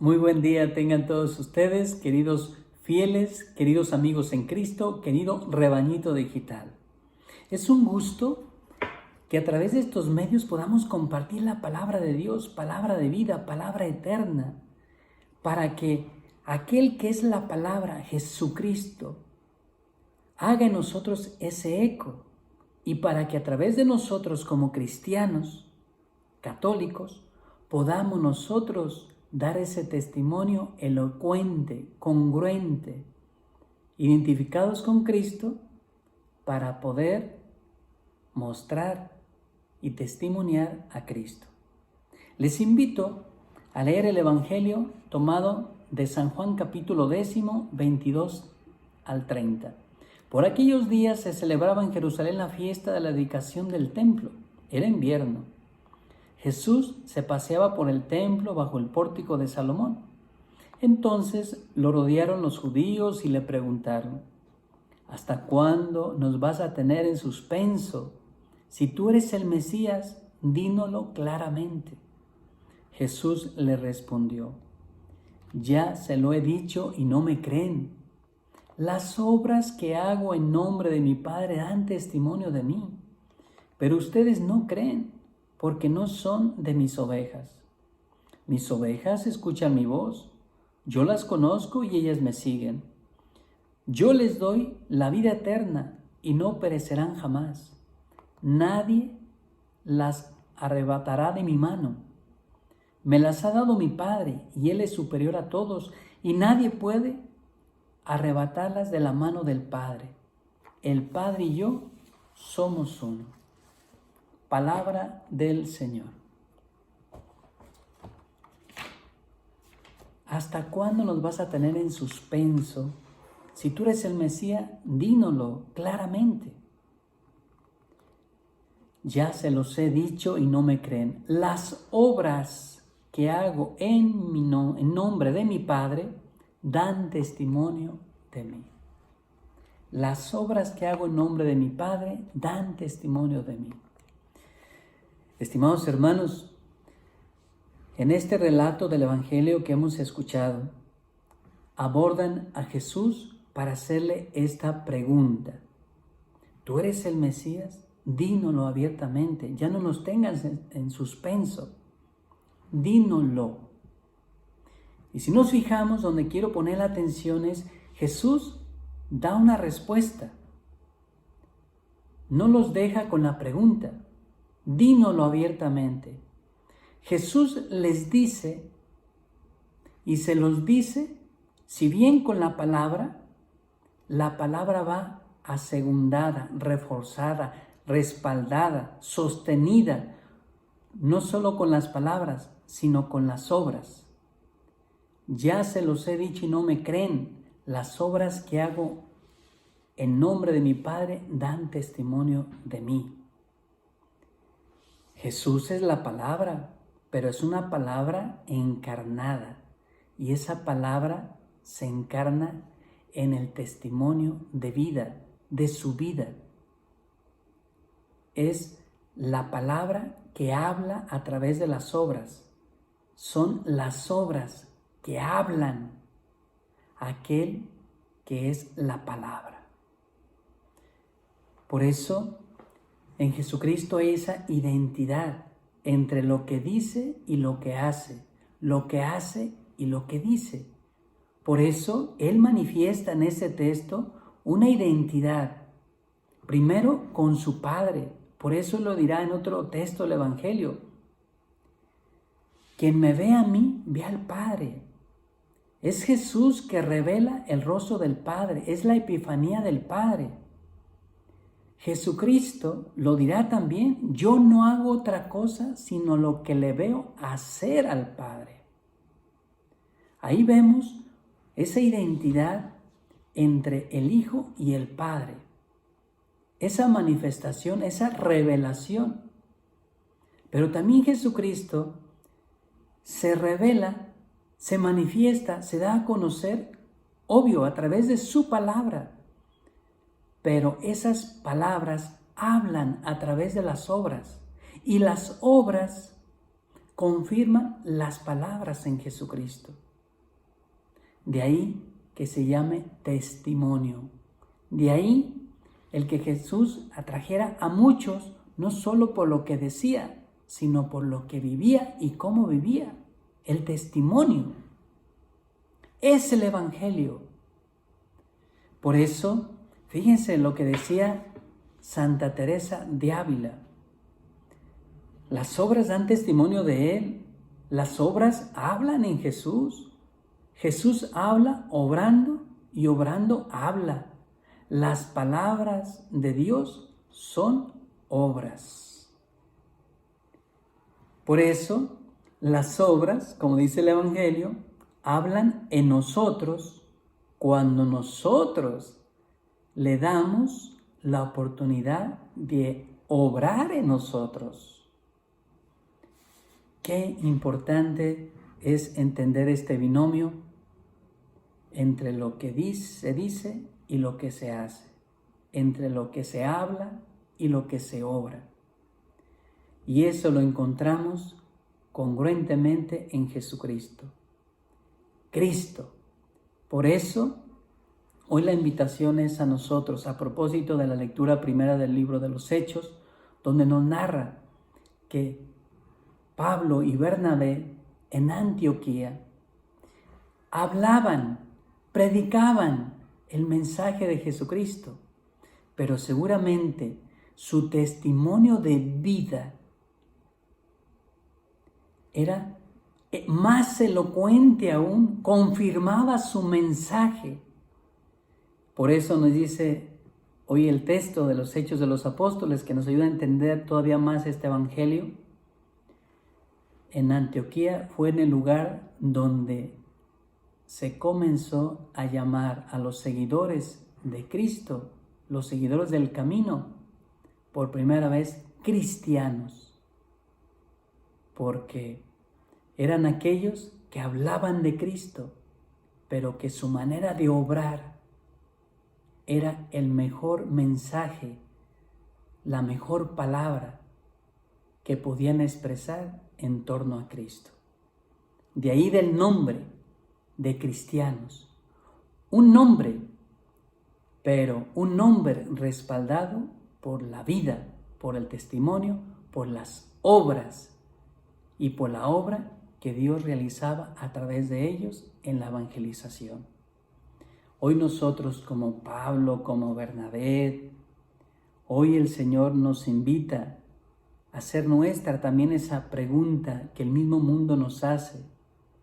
Muy buen día tengan todos ustedes, queridos fieles, queridos amigos en Cristo, querido rebañito digital. Es un gusto que a través de estos medios podamos compartir la palabra de Dios, palabra de vida, palabra eterna, para que aquel que es la palabra, Jesucristo, haga en nosotros ese eco y para que a través de nosotros como cristianos, católicos, podamos nosotros dar ese testimonio elocuente, congruente, identificados con Cristo para poder mostrar y testimoniar a Cristo. Les invito a leer el Evangelio tomado de San Juan capítulo 10, 22 al 30. Por aquellos días se celebraba en Jerusalén la fiesta de la dedicación del templo. Era invierno. Jesús se paseaba por el templo bajo el pórtico de Salomón. Entonces lo rodearon los judíos y le preguntaron: ¿hasta cuándo nos vas a tener en suspenso? Si tú eres el Mesías, dínoslo claramente. Jesús le respondió: ya se lo he dicho y no me creen. Las obras que hago en nombre de mi Padre dan testimonio de mí, pero ustedes no creen, porque no son de mis ovejas. Mis ovejas escuchan mi voz, yo las conozco y ellas me siguen. Yo les doy la vida eterna y no perecerán jamás. Nadie las arrebatará de mi mano. Me las ha dado mi Padre y Él es superior a todos y nadie puede arrebatarlas de la mano del Padre. El Padre y yo somos uno. Palabra del Señor. ¿Hasta cuándo nos vas a tener en suspenso? Si tú eres el Mesías, dínoslo claramente. Ya se los he dicho y no me creen. Las obras que hago en nombre de mi Padre dan testimonio de mí. Las obras que hago en nombre de mi Padre dan testimonio de mí. Estimados hermanos, en este relato del Evangelio que hemos escuchado, abordan a Jesús para hacerle esta pregunta: ¿tú eres el Mesías? Dínoslo abiertamente, ya no nos tengas en suspenso, dínoslo. Y si nos fijamos, donde quiero poner la atención es, Jesús da una respuesta, no los deja con la pregunta. Dínoslo abiertamente. Jesús les dice, y se los dice, si bien con la palabra va asegundada, reforzada, respaldada, sostenida, no solo con las palabras, sino con las obras. Ya se los he dicho y no me creen. Las obras que hago en nombre de mi Padre dan testimonio de mí. Jesús es la palabra, pero es una palabra encarnada, y esa palabra se encarna en el testimonio de vida, de su vida. Es la palabra que habla a través de las obras. Son las obras que hablan aquel que es la palabra. Por eso, en Jesucristo hay esa identidad entre lo que dice y lo que hace y lo que dice. Por eso, Él manifiesta en ese texto una identidad, primero con su Padre. Por eso lo dirá en otro texto del Evangelio: quien me ve a mí, ve al Padre. Es Jesús que revela el rostro del Padre, es la epifanía del Padre. Jesucristo lo dirá también: yo no hago otra cosa sino lo que le veo hacer al Padre. Ahí vemos esa identidad entre el Hijo y el Padre, esa manifestación, esa revelación. Pero también Jesucristo se revela, se manifiesta, se da a conocer, obvio, a través de su palabra. Pero esas palabras hablan a través de las obras, y las obras confirman las palabras en Jesucristo. De ahí que se llame testimonio. De ahí el que Jesús atrajera a muchos, no solo por lo que decía, sino por lo que vivía y cómo vivía. El testimonio es el Evangelio. Por eso, fíjense lo que decía Santa Teresa de Ávila. Las obras dan testimonio de Él. Las obras hablan en Jesús. Jesús habla obrando y obrando habla. Las palabras de Dios son obras. Por eso, las obras, como dice el Evangelio, hablan en nosotros cuando nosotros le damos la oportunidad de obrar en nosotros. Qué importante es entender este binomio entre lo que se dice y lo que se hace, entre lo que se habla y lo que se obra. Y eso lo encontramos congruentemente en Jesucristo. Cristo. Por eso, hoy la invitación es a nosotros, a propósito de la lectura primera del libro de los Hechos, donde nos narra que Pablo y Bernabé en Antioquía hablaban, predicaban el mensaje de Jesucristo, pero seguramente su testimonio de vida era más elocuente aún, confirmaba su mensaje. Por eso nos dice hoy el texto de los Hechos de los Apóstoles, que nos ayuda a entender todavía más este evangelio. En Antioquía fue en el lugar donde se comenzó a llamar a los seguidores de Cristo, los seguidores del camino, por primera vez cristianos, porque eran aquellos que hablaban de Cristo, pero que su manera de obrar era el mejor mensaje, la mejor palabra que podían expresar en torno a Cristo. De ahí del nombre de cristianos. Un nombre, pero un nombre respaldado por la vida, por el testimonio, por las obras y por la obra que Dios realizaba a través de ellos en la evangelización. Hoy nosotros como Pablo, como Bernabé, hoy el Señor nos invita a hacer nuestra también esa pregunta que el mismo mundo nos hace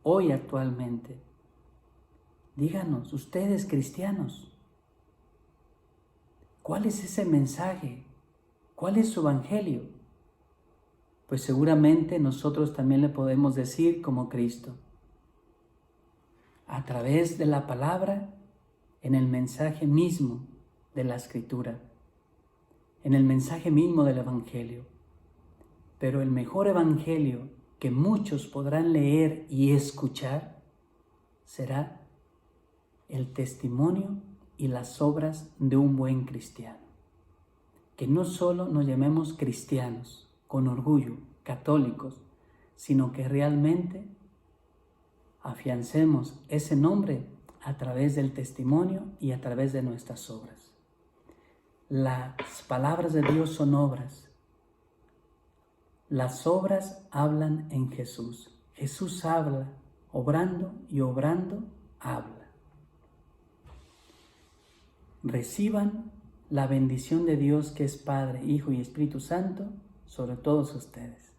hoy actualmente. Díganos, ustedes cristianos, ¿cuál es ese mensaje? ¿Cuál es su evangelio? Pues seguramente nosotros también le podemos decir como Cristo, a través de la palabra, en el mensaje mismo de la Escritura, en el mensaje mismo del evangelio. Pero el mejor evangelio que muchos podrán leer y escuchar será el testimonio y las obras de un buen cristiano. Que no solo nos llamemos cristianos, con orgullo, católicos, sino que realmente afiancemos ese nombre a través del testimonio y a través de nuestras obras. Las palabras de Dios son obras. Las obras hablan en Jesús. Jesús habla, obrando y obrando, habla. Reciban la bendición de Dios que es Padre, Hijo y Espíritu Santo sobre todos ustedes.